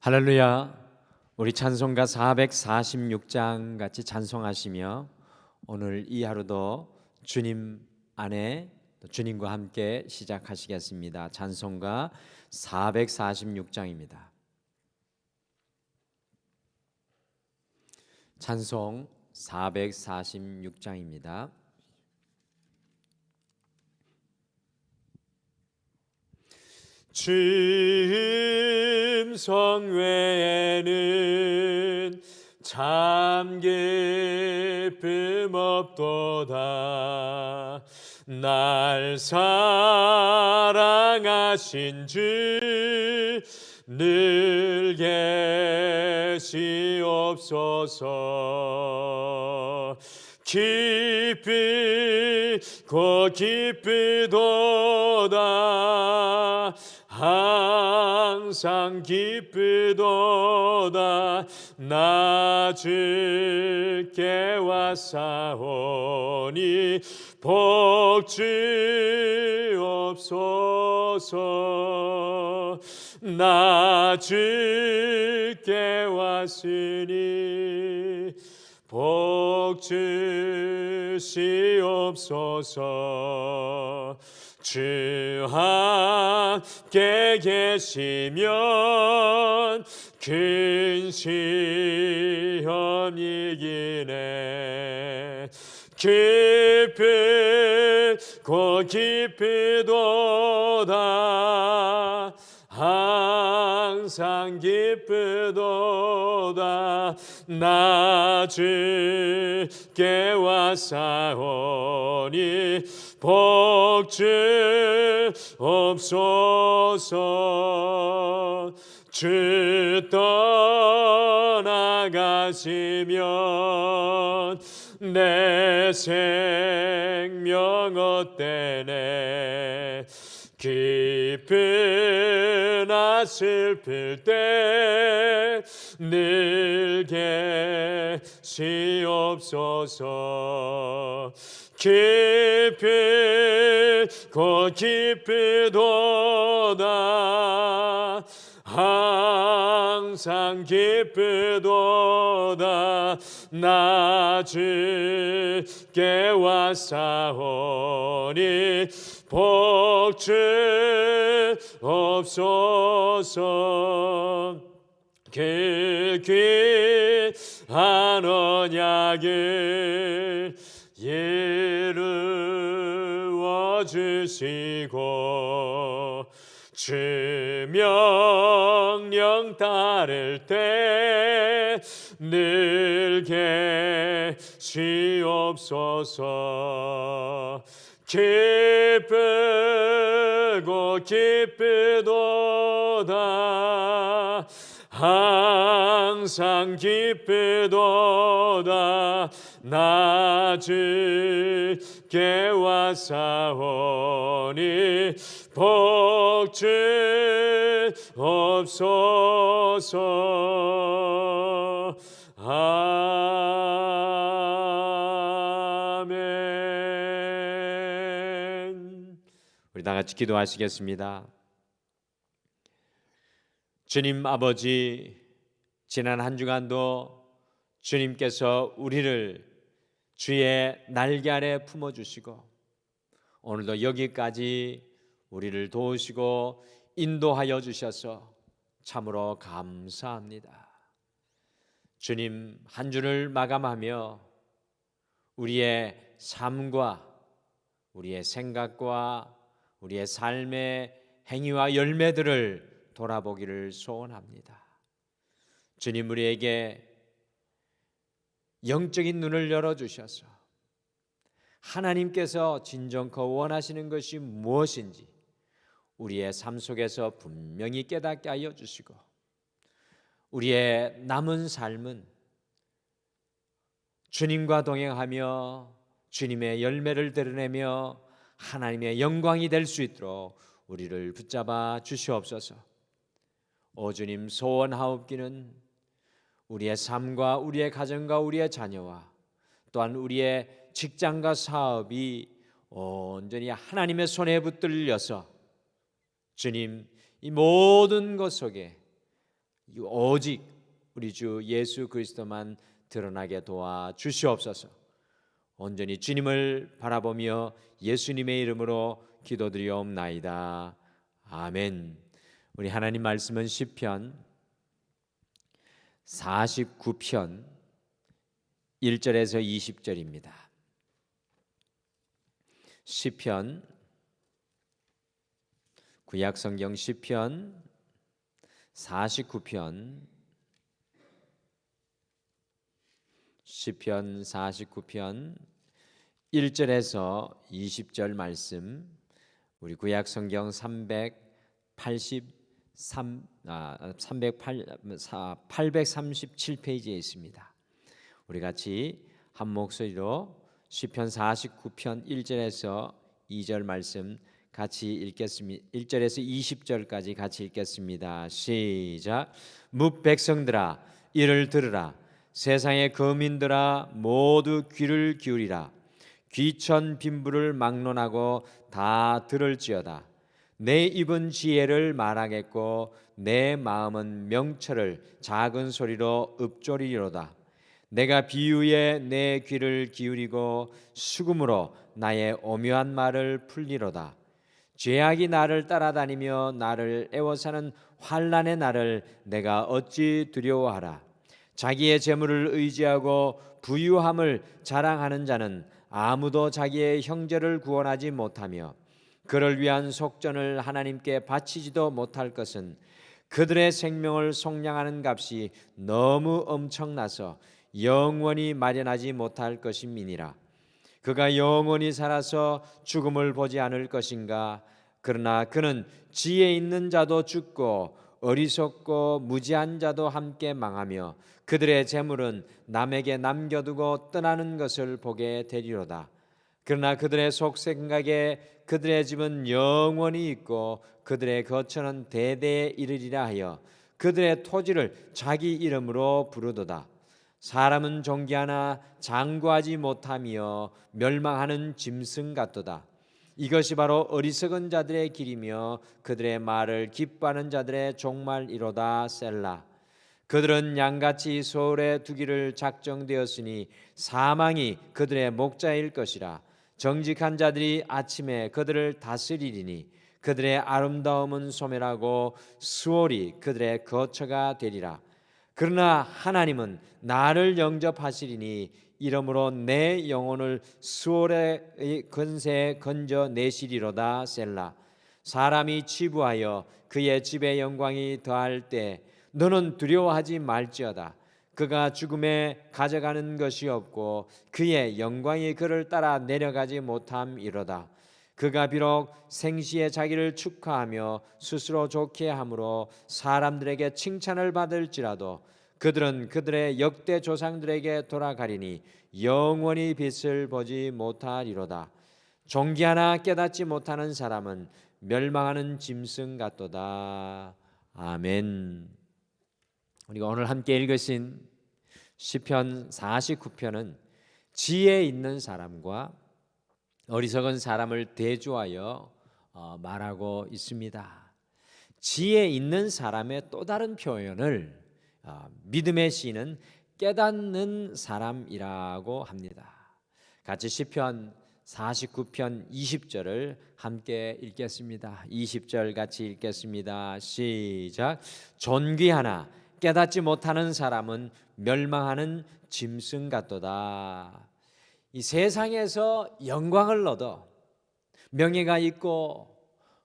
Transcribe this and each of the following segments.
할렐루야. 우리 찬송가 446장 같이 찬송하시며 오늘 이 하루도 주님 안에 주님과 함께 시작하시겠습니다. 찬송가 446장입니다. 찬송 446장입니다. 짐승 외에는 참 기쁨 없도다. 날 사랑하신 주 늘 계시옵소서. 기쁘고 기쁘도다. 항상 기쁘도다. 나 주께 왔사오니 복 주옵소서. 나 주께 왔으니 복 주시옵소서. 주 함께 계시면 큰 시험 이기네. 기쁘고 기쁘도다. 항상 기쁘도다. 나 주께 왔사오니 복 주옵소서. 주 떠나가시면 내 생명 헛되네. 기쁘나 슬플 때 늘 계시옵소서. 기쁘고 기쁘도다. 항상 기쁘도다. 나 주께 왔사오니 복 주옵소서. 그 귀한 언약을 이루어 주시고 주 명령 따를 때 늘 계시옵소서. 기쁘고 기쁘도다. 항상 기쁘도다. 나 주께 왔사오니 복 주옵소서. 아멘. 우리 다 같이 기도하시겠습니다. 주님 아버지, 지난 한 주간도 주님께서 우리를 주의 날개 아래 품어주시고 오늘도 여기까지 우리를 도우시고 인도하여 주셔서 참으로 감사합니다. 주님, 한 주를 마감하며 우리의 삶과 우리의 생각과 우리의 삶의 행위와 열매들을 돌아보기를 소원합니다. 주님, 우리에게 영적인 눈을 열어주셔서 하나님께서 진정코 원하시는 것이 무엇인지 우리의 삶 속에서 분명히 깨닫게 하여 주시고 우리의 남은 삶은 주님과 동행하며 주님의 열매를 드러내며 하나님의 영광이 될 수 있도록 우리를 붙잡아 주시옵소서. 오 주님, 소원하옵기는 우리의 삶과 우리의 가정과 우리의 자녀와 또한 우리의 직장과 사업이 온전히 하나님의 손에 붙들려서 주님, 이 모든 것 속에 오직 우리 주 예수 그리스도만 드러나게 도와 주시옵소서. 온전히 주님을 바라보며 예수님의 이름으로 기도드리옵나이다. 아멘. 우리 하나님 말씀은 시편 49편 1절에서 20절입니다. 시편 구약성경 시편 49편 시편 49편 1절에서 20절 말씀, 우리 구약성경 837페이지에 있습니다. 우리 같이 한 목소리로 시편 49편 1절에서 2절 말씀 같이 읽겠습니다. 1절에서 20절까지 같이 읽겠습니다. 시작. 뭇백성들아 이를 들으라. 세상의 거민들아 모두 귀를 기울이라. 귀천 빈부를 막론하고 다 들을지어다. 내 입은 지혜를 말하겠고 내 마음은 명철을 작은 소리로 읊조리리로다. 내가 비유에 내 귀를 기울이고 수금으로 나의 오묘한 말을 풀리로다. 죄악이 나를 따라다니며 나를 애워사는 환난의 날을 내가 어찌 두려워하라. 자기의 재물을 의지하고 부유함을 자랑하는 자는 아무도 자기의 형제를 구원하지 못하며 그를 위한 속전을 하나님께 바치지도 못할 것은 그들의 생명을 속량하는 값이 너무 엄청나서 영원히 마련하지 못할 것임이니라. 그가 영원히 살아서 죽음을 보지 않을 것인가? 그러나 그는 지혜 있는 자도 죽고 어리석고 무지한 자도 함께 망하며 그들의 재물은 남에게 남겨두고 떠나는 것을 보게 되리로다. 그러나 그들의 속생각에 그들의 집은 영원히 있고 그들의 거처는 대대에 이르리라 하여 그들의 토지를 자기 이름으로 부르도다. 사람은 존귀하나 장구하지 못하며 멸망하는 짐승 같도다. 이것이 바로 어리석은 자들의 길이며 그들의 말을 기뻐하는 자들의 종말이로다. 셀라. 그들은 양같이 소홀에 두기를 작정되었으니 사망이 그들의 목자일 것이라. 정직한 자들이 아침에 그들을 다스리리니 그들의 아름다움은 소멸하고 수월이 그들의 거처가 되리라. 그러나 하나님은 나를 영접하시리니 이러므로 내 영혼을 수월의 건세에 건져 내시리로다. 셀라. 사람이 치부하여 그의 집의 영광이 더할 때 너는 두려워하지 말지어다. 그가 죽음에 가져가는 것이 없고 그의 영광이 그를 따라 내려가지 못함이로다. 그가 비록 생시에 자기를 축하하며 스스로 좋게 함으로 사람들에게 칭찬을 받을지라도 그들은 그들의 역대 조상들에게 돌아가리니 영원히 빛을 보지 못하리로다. 존귀하나 깨닫지 못하는 사람은 멸망하는 짐승 같도다. 아멘. 우리가 오늘 함께 읽으신 시편 49편은 지혜 있는 사람과 어리석은 사람을 대조하여 말하고 있습니다. 지혜 있는 사람의 또 다른 표현을 믿음의 시인은 깨닫는 사람이라고 합니다. 같이 시편 49편 20절을 함께 읽겠습니다. 20절 같이 읽겠습니다. 시작. 존귀하나 깨닫지 못하는 사람은 멸망하는 짐승 같도다. 이 세상에서 영광을 얻어 명예가 있고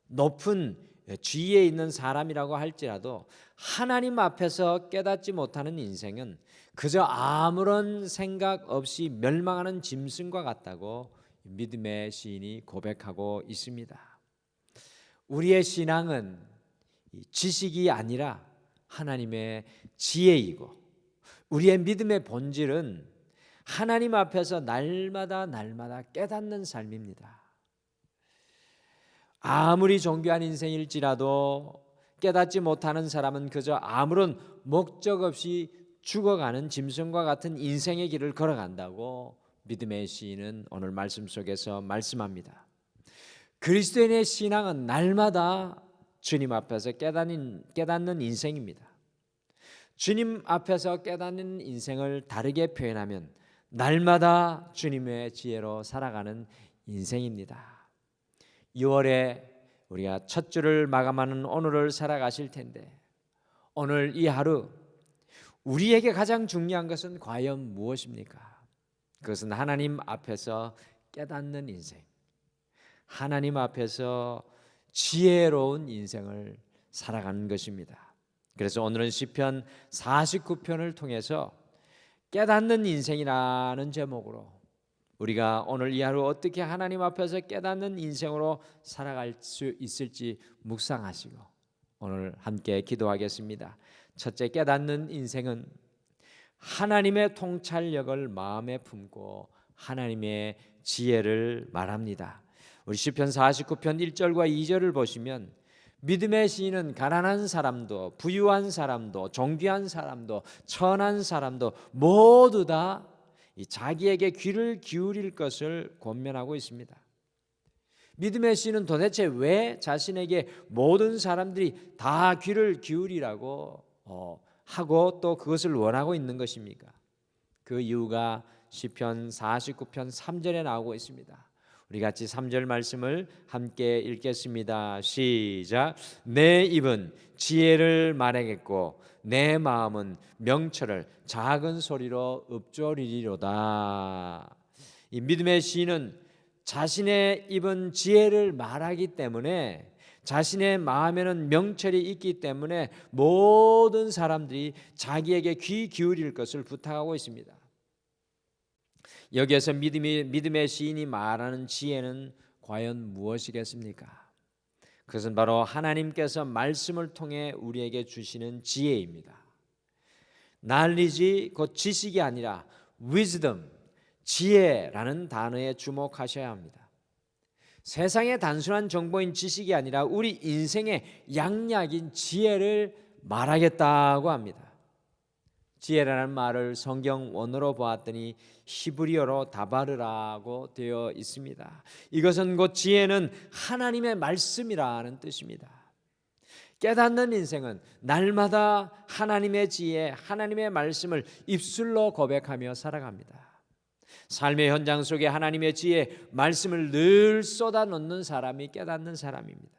높은 지위에 있는 사람이라고 할지라도 하나님 앞에서 깨닫지 못하는 인생은 그저 아무런 생각 없이 멸망하는 짐승과 같다고 믿음의 시인이 고백하고 있습니다. 우리의 신앙은 지식이 아니라 하나님의 지혜이고 우리의 믿음의 본질은 하나님 앞에서 날마다 깨닫는 삶입니다. 아무리 존귀한 인생일지라도 깨닫지 못하는 사람은 그저 아무런 목적 없이 죽어가는 짐승과 같은 인생의 길을 걸어간다고 믿음의 시인은 오늘 말씀 속에서 말씀합니다. 그리스도인의 신앙은 날마다 주님 앞에서 깨닫는 인생입니다. 주님 앞에서 깨닫는 인생을 다르게 표현하면 날마다 주님의 지혜로 살아가는 인생입니다. 6월에 우리가 첫 주를 마감하는 오늘을 살아가실 텐데, 오늘 이 하루 우리에게 가장 중요한 것은 과연 무엇입니까? 그것은 하나님 앞에서 깨닫는 인생, 하나님 앞에서 지혜로운 인생을 살아가는 것입니다. 그래서 오늘은 시편 49편을 통해서 깨닫는 인생이라는 제목으로 우리가 오늘 이 하루 어떻게 하나님 앞에서 깨닫는 인생으로 살아갈 수 있을지 묵상하시고 오늘 함께 기도하겠습니다. 첫째, 깨닫는 인생은 하나님의 통찰력을 마음에 품고 하나님의 지혜를 말합니다. 우리 시편 49편 1절과 2절을 보시면 믿음의 시인은 가난한 사람도 부유한 사람도 존귀한 사람도 천한 사람도 모두 다 자기에게 귀를 기울일 것을 권면하고 있습니다. 믿음의 시인은 도대체 왜 자신에게 모든 사람들이 다 귀를 기울이라고 하고 또 그것을 원하고 있는 것입니까? 그 이유가 시편 49편 3절에 나오고 있습니다. 우리 같이 3절 말씀을 함께 읽겠습니다. 시작. 내 입은 지혜를 말하겠고 내 마음은 명철을 작은 소리로 읊조리리로다. 이 믿음의 시인은 자신의 입은 지혜를 말하기 때문에, 자신의 마음에는 명철이 있기 때문에 모든 사람들이 자기에게 귀 기울일 것을 부탁하고 있습니다. 여기에서 믿음의 시인이 말하는 지혜는 과연 무엇이겠습니까? 그것은 바로 하나님께서 말씀을 통해 우리에게 주시는 지혜입니다. knowledge 곧 지식이 아니라 wisdom, 지혜라는 단어에 주목하셔야 합니다. 세상의 단순한 정보인 지식이 아니라 우리 인생의 양약인 지혜를 말하겠다고 합니다. 지혜라는 말을 성경 원어로 보았더니 히브리어로 다바르라고 되어 있습니다. 이것은 곧 지혜는 하나님의 말씀이라는 뜻입니다. 깨닫는 인생은 날마다 하나님의 지혜, 하나님의 말씀을 입술로 고백하며 살아갑니다. 삶의 현장 속에 하나님의 지혜, 말씀을 늘 쏟아놓는 사람이 깨닫는 사람입니다.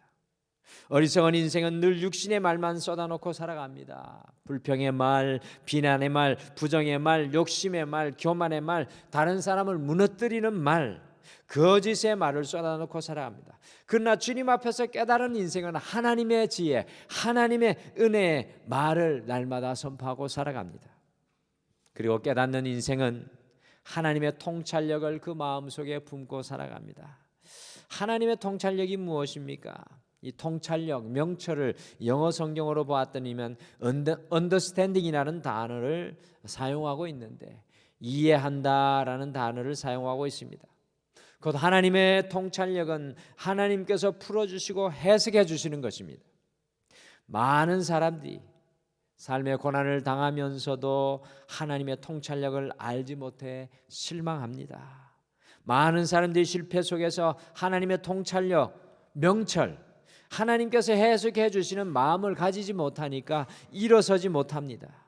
어리석은 인생은 늘 육신의 말만 쏟아놓고 살아갑니다. 불평의 말, 비난의 말, 부정의 말, 욕심의 말, 교만의 말, 다른 사람을 무너뜨리는 말, 거짓의 말을 쏟아놓고 살아갑니다. 그러나 주님 앞에서 깨달은 인생은 하나님의 지혜, 하나님의 은혜의 말을 날마다 선포하고 살아갑니다. 그리고 깨닫는 인생은 하나님의 통찰력을 그 마음속에 품고 살아갑니다. 하나님의 통찰력이 무엇입니까? 이 통찰력, 명철을 영어 성경으로 보았더니면 understanding이라는 단어를 사용하고 있는데, 이해한다라는 단어를 사용하고 있습니다. 곧 하나님의 통찰력은 하나님께서 풀어주시고 해석해 주시는 것입니다. 많은 사람들이 삶의 고난을 당하면서도 하나님의 통찰력을 알지 못해 실망합니다. 많은 사람들이 실패 속에서 하나님의 통찰력, 명철, 하나님께서 해석해 주시는 마음을 가지지 못하니까 일어서지 못합니다.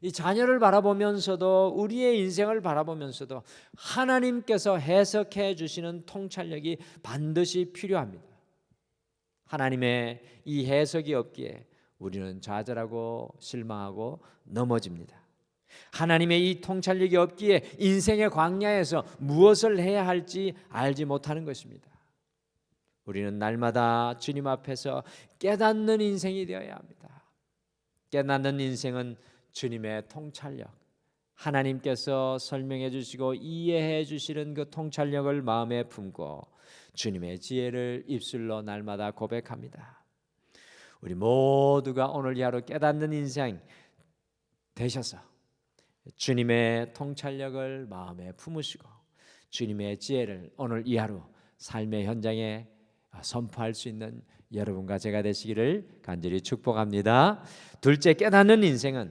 이 자녀를 바라보면서도, 우리의 인생을 바라보면서도 하나님께서 해석해 주시는 통찰력이 반드시 필요합니다. 하나님의 이 해석이 없기에 우리는 좌절하고 실망하고 넘어집니다. 하나님의 이 통찰력이 없기에 인생의 광야에서 무엇을 해야 할지 알지 못하는 것입니다. 우리는 날마다 주님 앞에서 깨닫는 인생이 되어야 합니다. 깨닫는 인생은 주님의 통찰력, 하나님께서 설명해 주시고 이해해 주시는 그 통찰력을 마음에 품고 주님의 지혜를 입술로 날마다 고백합니다. 우리 모두가 오늘 이 하루 깨닫는 인생 되셔서 주님의 통찰력을 마음에 품으시고 주님의 지혜를 오늘 이 하루 삶의 현장에 선포할 수 있는 여러분과 제가 되시기를 간절히 축복합니다. 둘째, 깨닫는 인생은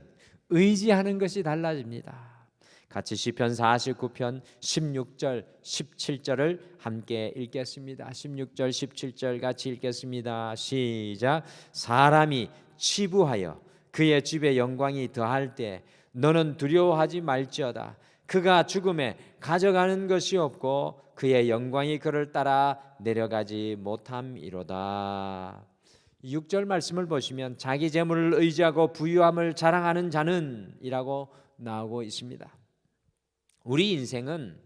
의지하는 것이 달라집니다. 같이 시편 49편 16절 17절을 함께 읽겠습니다. 16절 17절 같이 읽겠습니다. 시작. 사람이 치부하여 그의 집에 영광이 더할 때 너는 두려워하지 말지어다. 그가 죽음에 가져가는 것이 없고 그의 영광이 그를 따라 내려가지 못함이로다. 6절 말씀을 보시면 자기 재물을 의지하고 부유함을 자랑하는 자는 이라고 나오고 있습니다. 우리 인생은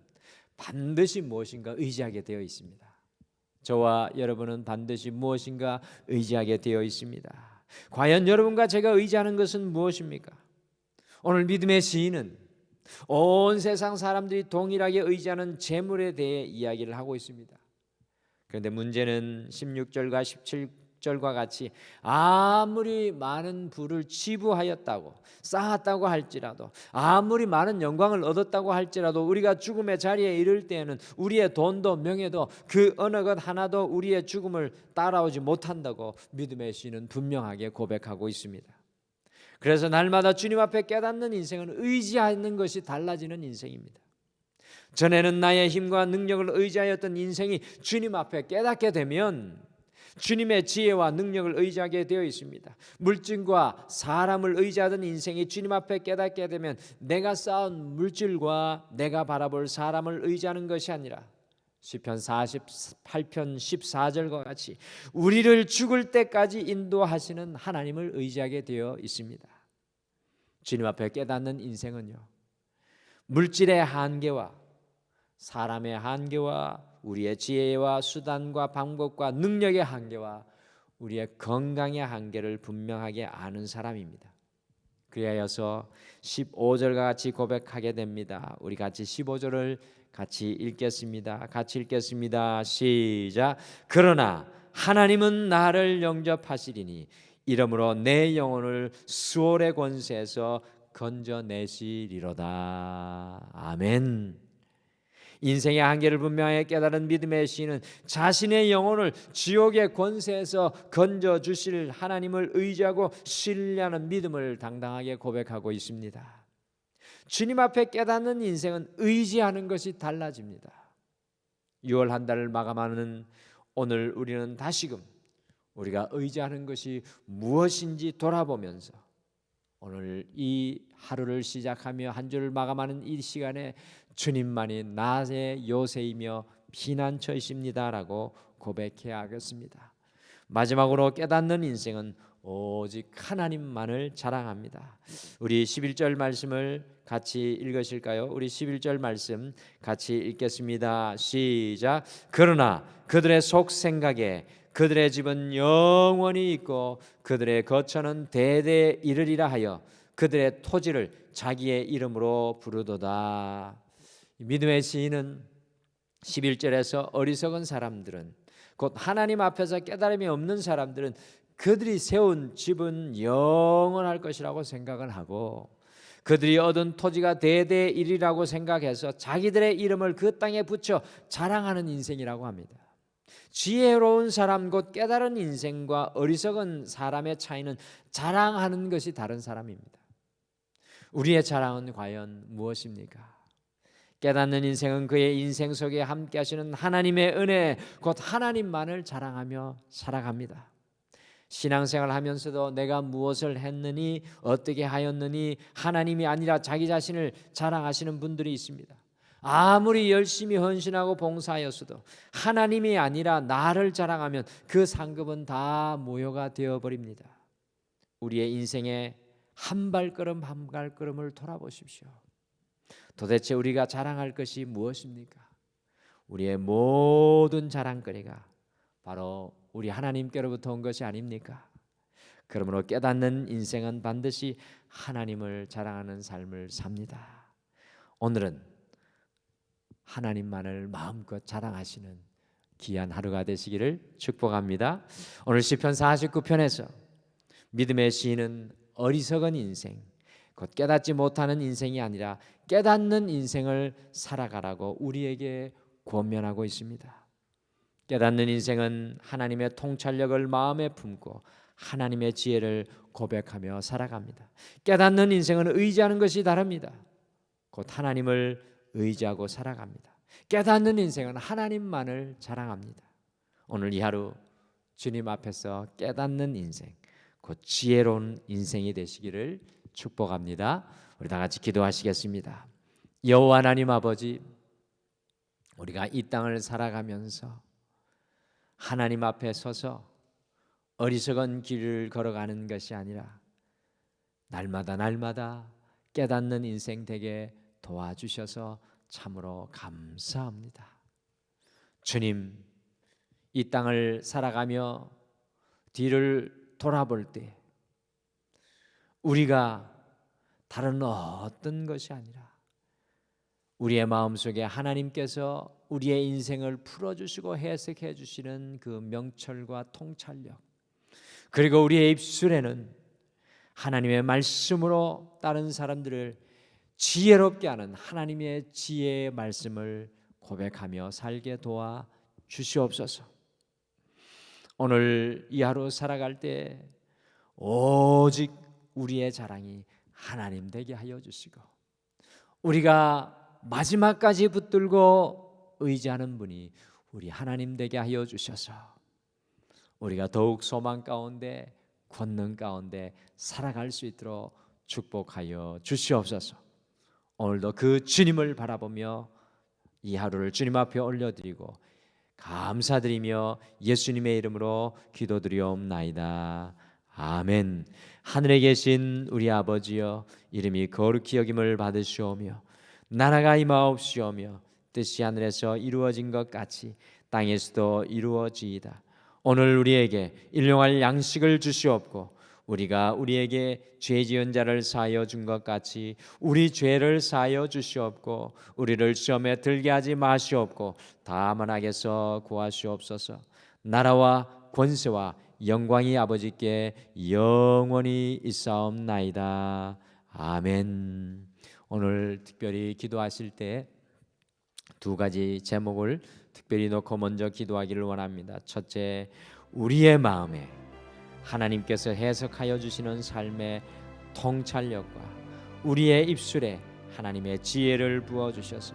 반드시 무엇인가 의지하게 되어 있습니다. 저와 여러분은 반드시 무엇인가 의지하게 되어 있습니다. 과연 여러분과 제가 의지하는 것은 무엇입니까? 오늘 믿음의 시인은 온 세상 사람들이 동일하게 의지하는 재물에 대해 이야기를 하고 있습니다. 그런데 문제는 16절과 17절과 같이 아무리 많은 부를 취부하였다고 쌓았다고 할지라도, 아무리 많은 영광을 얻었다고 할지라도 우리가 죽음의 자리에 이를 때에는 우리의 돈도 명예도 그 어느 것 하나도 우리의 죽음을 따라오지 못한다고 믿음의 시인은 분명하게 고백하고 있습니다. 그래서 날마다 주님 앞에 깨닫는 인생은 의지하는 것이 달라지는 인생입니다. 전에는 나의 힘과 능력을 의지하였던 인생이 주님 앞에 깨닫게 되면 주님의 지혜와 능력을 의지하게 되어 있습니다. 물질과 사람을 의지하던 인생이 주님 앞에 깨닫게 되면 내가 쌓은 물질과 내가 바라볼 사람을 의지하는 것이 아니라 시편 48편 14절과 같이 우리를 죽을 때까지 인도하시는 하나님을 의지하게 되어 있습니다. 주님 앞에 깨닫는 인생은요, 물질의 한계와 사람의 한계와 우리의 지혜와 수단과 방법과 능력의 한계와 우리의 건강의 한계를 분명하게 아는 사람입니다. 그리하여서 15절과 같이 고백하게 됩니다. 우리 같이 15절을 같이 읽겠습니다. 같이 읽겠습니다. 시작. 그러나 하나님은 나를 영접하시리니 이러므로 내 영혼을 수월의 권세에서 건져내시리로다. 아멘. 인생의 한계를 분명하게 깨달은 믿음의 시인은 자신의 영혼을 지옥의 권세에서 건져주실 하나님을 의지하고 신뢰하는 믿음을 당당하게 고백하고 있습니다. 주님 앞에 깨닫는 인생은 의지하는 것이 달라집니다. 6월 한 달을 마감하는 오늘 우리는 다시금 우리가 의지하는 것이 무엇인지 돌아보면서 오늘 이 하루를 시작하며 한 주를 마감하는 이 시간에 주님만이 나의 요새이며 피난처이십니다라고 고백해야 하겠습니다. 마지막으로 깨닫는 인생은 오직 하나님만을 자랑합니다. 우리 11절 말씀을 같이 읽으실까요? 우리 11절 말씀 같이 읽겠습니다. 시작. 그러나 그들의 속 생각에 그들의 집은 영원히 있고 그들의 거처는 대대에 이르리라 하여 그들의 토지를 자기의 이름으로 부르도다. 믿음의 시인은 11절에서 어리석은 사람들은, 곧 하나님 앞에서 깨달음이 없는 사람들은 그들이 세운 집은 영원할 것이라고 생각을 하고 그들이 얻은 토지가 대대에 이르리라고 생각해서 자기들의 이름을 그 땅에 붙여 자랑하는 인생이라고 합니다. 지혜로운 사람, 곧 깨달은 인생과 어리석은 사람의 차이는 자랑하는 것이 다른 사람입니다. 우리의 자랑은 과연 무엇입니까? 깨닫는 인생은 그의 인생 속에 함께 하시는 하나님의 은혜, 곧 하나님만을 자랑하며 살아갑니다. 신앙생활 하면서도 내가 무엇을 했느니, 어떻게 하였느니 하나님이 아니라 자기 자신을 자랑하시는 분들이 있습니다. 아무리 열심히 헌신하고 봉사하였어도 하나님이 아니라 나를 자랑하면 그 상급은 다 무효가 되어버립니다. 우리의 인생의 한 발걸음 한 발걸음을 돌아보십시오. 도대체 우리가 자랑할 것이 무엇입니까? 우리의 모든 자랑거리가 바로 우리 하나님께로부터 온 것이 아닙니까? 그러므로 깨닫는 인생은 반드시 하나님을 자랑하는 삶을 삽니다. 오늘은 하나님만을 마음껏 자랑하시는 귀한 하루가 되시기를 축복합니다. 오늘 시편 49편에서 믿음의 시인은 어리석은 인생, 곧 깨닫지 못하는 인생이 아니라 깨닫는 인생을 살아가라고 우리에게 권면하고 있습니다. 깨닫는 인생은 하나님의 통찰력을 마음에 품고 하나님의 지혜를 고백하며 살아갑니다. 깨닫는 인생은 의지하는 것이 다릅니다. 곧 하나님을 의지하고 살아갑니다. 깨닫는 인생은 하나님만을 자랑합니다. 오늘 이 하루 주님 앞에서 깨닫는 인생, 그 지혜로운 인생이 되시기를 축복합니다. 우리 다 같이 기도하시겠습니다. 여호와 하나님 아버지, 우리가 이 땅을 살아가면서 하나님 앞에 서서 어리석은 길을 걸어가는 것이 아니라 날마다 깨닫는 인생 되게 도와주셔서 참으로 감사합니다. 주님, 이 땅을 살아가며 뒤를 돌아볼 때 우리가 다른 어떤 것이 아니라 우리의 마음속에 하나님께서 우리의 인생을 풀어주시고 해석해 주시는 그 명철과 통찰력, 그리고 우리의 입술에는 하나님의 말씀으로 다른 사람들을 지혜롭게 하는 하나님의 지혜의 말씀을 고백하며 살게 도와 주시옵소서. 오늘 이 하루 살아갈 때 오직 우리의 자랑이 하나님 되게 하여 주시고, 우리가 마지막까지 붙들고 의지하는 분이 우리 하나님 되게 하여 주셔서 우리가 더욱 소망 가운데, 권능 가운데 살아갈 수 있도록 축복하여 주시옵소서. 오늘도 그 주님을 바라보며 이 하루를 주님 앞에 올려드리고 감사드리며 예수님의 이름으로 기도드리옵나이다. 아멘. 하늘에 계신 우리 아버지여, 이름이 거룩히 여김을 받으시오며 나라가 임하옵시오며 뜻이 하늘에서 이루어진 것 같이 땅에서도 이루어지이다. 오늘 우리에게 일용할 양식을 주시옵고, 우리가 우리에게 죄 지은 자를 사하여 준 것 같이 우리 죄를 사하여 주시옵고, 우리를 시험에 들게 하지 마시옵고 다만 악에서 구하시옵소서. 나라와 권세와 영광이 아버지께 영원히 있사옵나이다. 아멘. 오늘 특별히 기도하실 때 두 가지 제목을 특별히 놓고 먼저 기도하기를 원합니다. 첫째, 우리의 마음에 하나님께서 해석하여 주시는 삶의 통찰력과 우리의 입술에 하나님의 지혜를 부어 주셔서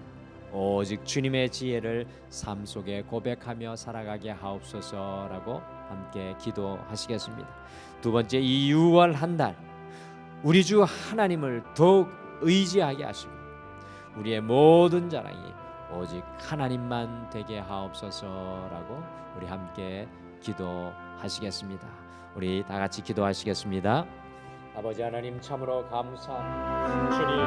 오직 주님의 지혜를 삶 속에 고백하며 살아가게 하옵소서라고 함께 기도하시겠습니다. 두 번째, 이 6월 한 달 우리 주 하나님을 더욱 의지하게 하시고 우리의 모든 자랑이 오직 하나님만 되게 하옵소서라고 우리 함께 기도하시겠습니다. 우리 다 같이 기도하시겠습니다. 아버지 하나님, 참으로 감사합니다. 주님,